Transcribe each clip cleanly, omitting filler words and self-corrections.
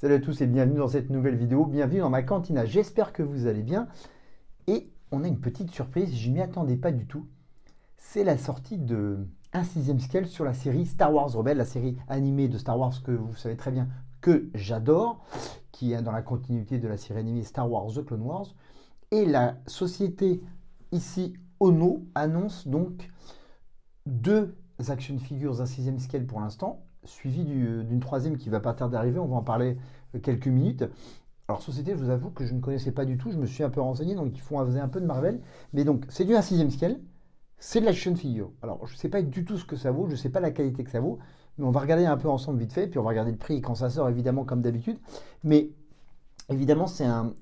Salut à tous et bienvenue dans cette nouvelle vidéo. Bienvenue dans ma cantina. J'espère que vous allez bien. Et on a une petite surprise, je m'y attendais pas du tout. C'est la sortie de un 6e scale sur la série Star Wars Rebels, la série animée de Star Wars que vous savez très bien que j'adore, qui est dans la continuité de la série animée Star Wars The Clone Wars. Et la société ici, Ono, annonce donc deux action figures, un 6e scale pour l'instant, suivi d'une troisième qui va pas tarder d'arriver. On va en parler quelques minutes. Alors, société, je vous avoue que je ne connaissais pas du tout. Je me suis un peu renseigné, donc ils faisaient un peu de Marvel. Mais donc, c'est du 1/6e scale. C'est de l'action figure. Alors, je ne sais pas du tout ce que ça vaut. Je ne sais pas la qualité que ça vaut. Mais on va regarder un peu ensemble vite fait. Puis on va regarder le prix quand ça sort, évidemment, comme d'habitude. Mais évidemment, c'est un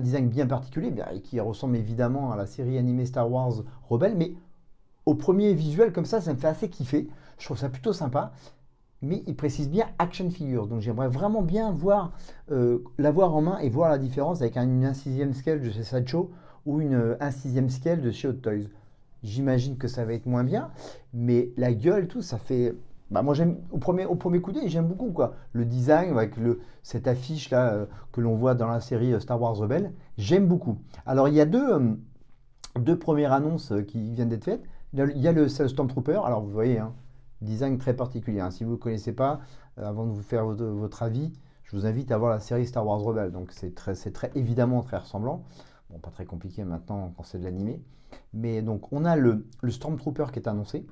design bien particulier, qui ressemble évidemment à la série animée Star Wars Rebelle. Mais au premier visuel comme ça me fait assez kiffer. Je trouve ça plutôt sympa. Mais il précise bien action figure. Donc j'aimerais vraiment bien l'avoir en main et voir la différence avec une 1/6e scale de chez Sideshow ou une 1/6e scale de chez Hot Toys. J'imagine que ça va être moins bien, mais la gueule, tout, ça fait. Bah moi j'aime au premier coup d'œil, j'aime beaucoup quoi. Le design avec cette affiche là que l'on voit dans la série Star Wars Rebelle, j'aime beaucoup. Alors il y a deux premières annonces qui viennent d'être faites. C'est le Stormtrooper. Alors vous voyez, hein, design très particulier, hein. Si vous ne connaissez pas, avant de vous faire votre avis, je vous invite à voir la série Star Wars Rebels. Donc c'est très évidemment très ressemblant. Bon, pas très compliqué maintenant quand c'est de l'animé. Mais donc on a le Stormtrooper qui est annoncé.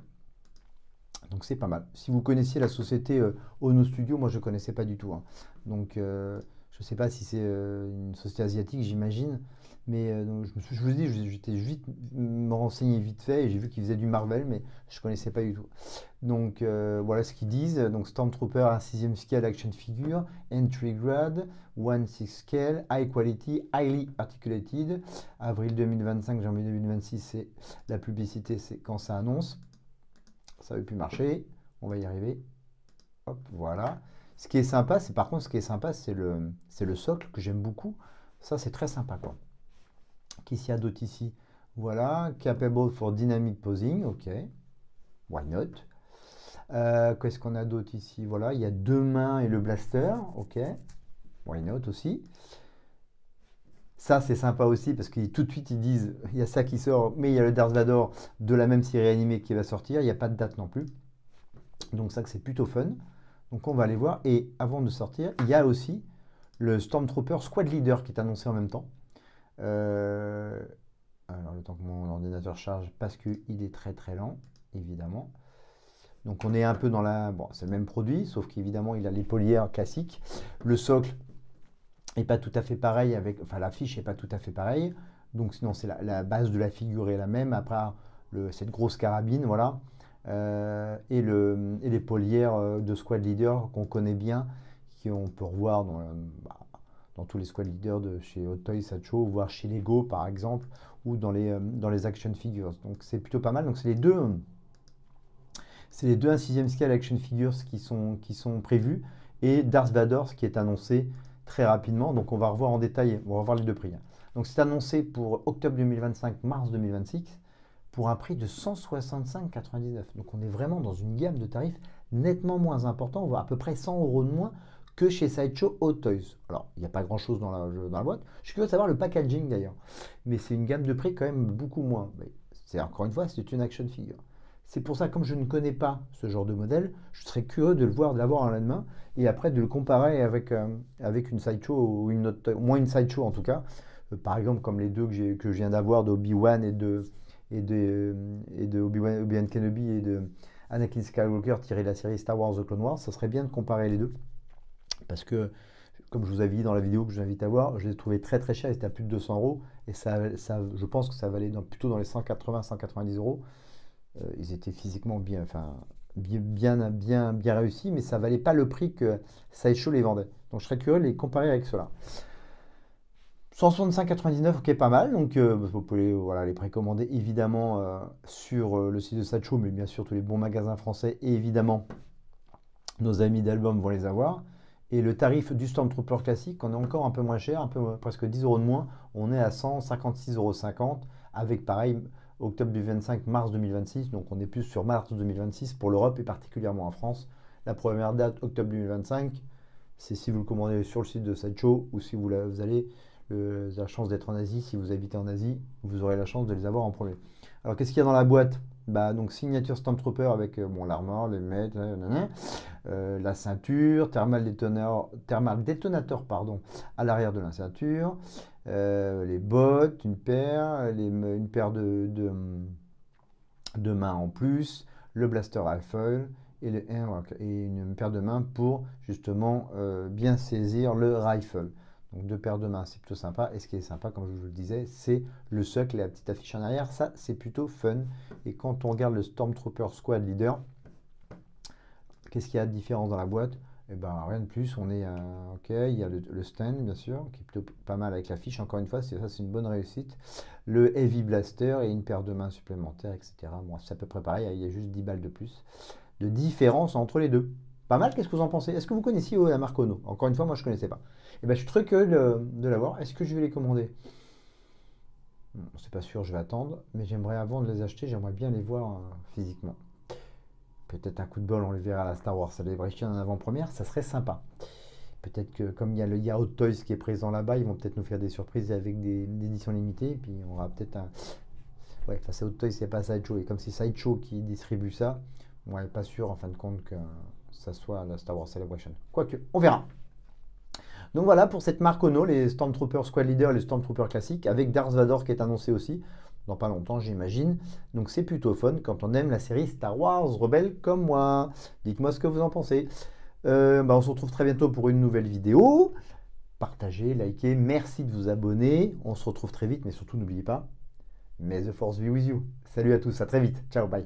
Donc c'est pas mal. Si vous connaissiez la société Ono Studio, moi je ne connaissais pas du tout, hein. Donc je ne sais pas si c'est une société asiatique, j'imagine. Mais donc, je vous dis, j'étais vite me renseigner vite fait et j'ai vu qu'ils faisaient du Marvel, mais je ne connaissais pas du tout. Donc voilà ce qu'ils disent. Donc Stormtrooper, un 6e scale action figure, entry grade, 1/6 scale, high quality, highly articulated. Avril 2025, janvier 2026, c'est la publicité, c'est quand ça annonce. Ça ne veut plus marcher. On va y arriver. Hop, voilà. Ce qui est sympa, c'est le socle que j'aime beaucoup. Ça, c'est très sympa, quoi. Qu'est-ce qu'il y a d'autre ici? Voilà, capable for dynamic posing, ok, why not? Qu'est-ce qu'on a d'autre ici? Voilà, il y a deux mains et le blaster, ok, why not aussi? Ça, c'est sympa aussi parce que tout de suite, ils disent, il y a ça qui sort, mais il y a le Darth Vader de la même série animée qui va sortir, il n'y a pas de date non plus. Donc ça, c'est plutôt fun. Donc on va aller voir. Et avant de sortir, il y a aussi le Stormtrooper Squad Leader qui est annoncé en même temps. Alors le temps que mon ordinateur charge parce qu'il est très lent, évidemment. Donc on est un peu dans la... Bon, c'est le même produit, sauf qu'évidemment il a l'épaulière classique. Le socle n'est pas tout à fait pareil avec... Enfin l'affiche n'est pas tout à fait pareille. Donc sinon c'est la base de la figure est la même. Après cette grosse carabine, voilà. Et l'épaulière de Squad Leader qu'on connaît bien, qu'on peut revoir dans tous les Squad Leaders de chez Hot Toys, Sideshow, voire chez Lego par exemple, ou dans les action figures. Donc c'est plutôt pas mal. Donc c'est les deux 1/6e scale action figures qui sont prévus, et Darth Vader qui est annoncé très rapidement. Donc on va revoir en détail, on va voir les deux prix. Donc c'est annoncé pour octobre 2025, mars 2026, pour un prix de 165,99. Donc on est vraiment dans une gamme de tarifs nettement moins important, voire à peu près 100 € de moins que chez Sideshow Hot Toys. Alors, il n'y a pas grand chose dans la boîte. Je suis curieux de savoir le packaging d'ailleurs. Mais c'est une gamme de prix quand même beaucoup moins. Mais encore une fois, c'est une action figure. C'est pour ça, comme je ne connais pas ce genre de modèle, je serais curieux de l'avoir en la main et après de le comparer avec une Sideshow ou une autre, au moins une Sideshow en tout cas. Par exemple, comme les deux que je viens d'avoir d'Obi-Wan et de Obi-Wan Kenobi et de Anakin Skywalker tiré de la série Star Wars The Clone Wars. Ça serait bien de comparer les deux. Parce que, comme je vous avais dit dans la vidéo que je vous invite à voir, je les ai trouvés très chers, ils étaient à plus de 200 €. Et je pense que ça valait plutôt dans les 180-190 €. Ils étaient physiquement bien réussis, mais ça valait pas le prix que Sideshow les vendait. Donc je serais curieux de les comparer avec cela. 165,99 €, ok, pas mal. Donc vous pouvez les précommander évidemment sur le site de Sideshow, mais bien sûr tous les bons magasins français, et évidemment nos amis d'Album vont les avoir. Et le tarif du Stormtrooper classique, on est encore un peu moins cher, presque 10 € de moins. On est à 156,50 € avec pareil octobre 2025, mars 2026. Donc on est plus sur mars 2026 pour l'Europe et particulièrement en France. La première date, octobre 2025, c'est si vous le commandez sur le site de Sideshow ou si vous avez la chance d'être en Asie. Si vous habitez en Asie, vous aurez la chance de les avoir en premier. Alors, qu'est-ce qu'il y a dans la boîte? Bah, donc, signature Stormtrooper avec bon, l'armor, les mètres, la ceinture, thermal détonateur pardon, à l'arrière de la ceinture, les bottes, une paire de mains en plus, le blaster rifle et une paire de mains pour justement bien saisir le rifle. Donc 2 paires de mains, c'est plutôt sympa. Et ce qui est sympa, comme je vous le disais, c'est le socle et la petite affiche en arrière. Ça, c'est plutôt fun. Et quand on regarde le Stormtrooper Squad Leader, qu'est-ce qu'il y a de différent dans la boîte? Eh ben, rien de plus. On est ok, il y a le stand, bien sûr, qui est plutôt pas mal avec l'affiche. Encore une fois, c'est une bonne réussite. Le Heavy Blaster et une paire de mains supplémentaires, etc. Bon, c'est à peu près pareil. Il y a juste 10 balles de plus de différence entre les deux. Pas mal, qu'est-ce que vous en pensez? Est-ce que vous connaissiez la marque Ono? Encore une fois, moi je ne connaissais pas. Et ben, je suis très curieux de l'avoir. Est-ce que je vais les commander? C'est pas sûr, je vais attendre. Mais j'aimerais, avant de les acheter, j'aimerais bien les voir physiquement. Peut-être un coup de bol, on les verra à la Star Wars Celebration en avant-première, ça serait sympa. Peut-être que comme il y a le Hot Toys qui est présent là-bas, ils vont peut-être nous faire des surprises avec des éditions limitées. Et puis on aura peut-être un... Ouais, enfin c'est Hot Toys, c'est pas Sideshow. Et comme c'est Sideshow qui distribue ça, on n'est pas sûr en fin de compte que ça soit la Star Wars Celebration. Quoique, on verra. Donc voilà pour cette marque Ono, les Stormtrooper Squad Leader, les Stormtrooper classiques, avec Darth Vader qui est annoncé aussi, dans pas longtemps j'imagine. Donc c'est plutôt fun quand on aime la série Star Wars Rebelle comme moi. Dites-moi ce que vous en pensez. On se retrouve très bientôt pour une nouvelle vidéo. Partagez, likez, merci de vous abonner. On se retrouve très vite, mais surtout n'oubliez pas, May the Force be with you. Salut à tous, à très vite. Ciao, bye.